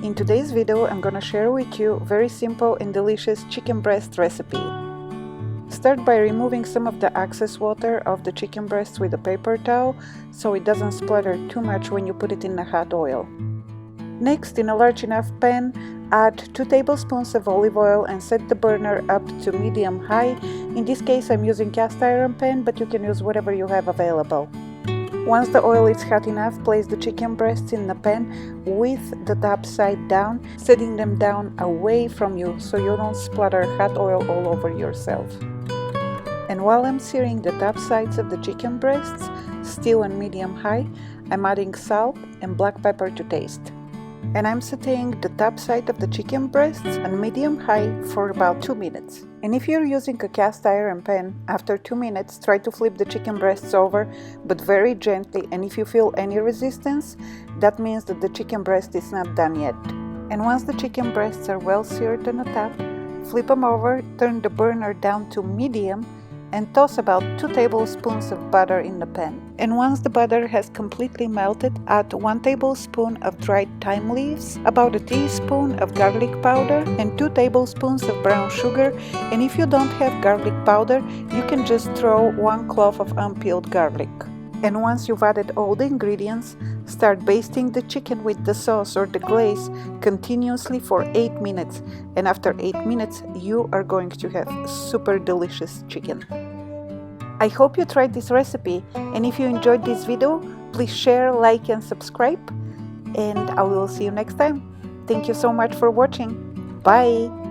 In today's video, I'm gonna share with you a very simple and delicious chicken breast recipe. Start by removing some of the excess water of the chicken breast with a paper towel so it doesn't splatter too much when you put it in the hot oil. Next, in a large enough pan, add 2 tablespoons of olive oil and set the burner up to medium-high. In this case, I'm using cast iron pan, but you can use whatever you have available. Once the oil is hot enough, place the chicken breasts in the pan with the top side down, setting them down away from you so you don't splatter hot oil all over yourself. And while I'm searing the top sides of the chicken breasts, still on medium-high, I'm adding salt and black pepper to taste. And I'm sauteing the top side of the chicken breasts on medium-high for about 2 minutes. And if you're using a cast iron pan, after 2 minutes, try to flip the chicken breasts over, but very gently, and if you feel any resistance, that means that the chicken breast is not done yet. And once the chicken breasts are well seared on the top, flip them over, turn the burner down to medium, and toss about 2 tablespoons of butter in the pan. And once the butter has completely melted, add 1 tablespoon of dried thyme leaves, about a teaspoon of garlic powder, and 2 tablespoons of brown sugar. And if you don't have garlic powder, you can just throw 1 clove of unpeeled garlic. And once you've added all the ingredients, start basting the chicken with the sauce or the glaze continuously for 8 minutes. And after 8 minutes, you are going to have super delicious chicken. I hope you tried this recipe, and if you enjoyed this video, please share, like and subscribe, and I will see you next time. Thank you so much for watching. Bye!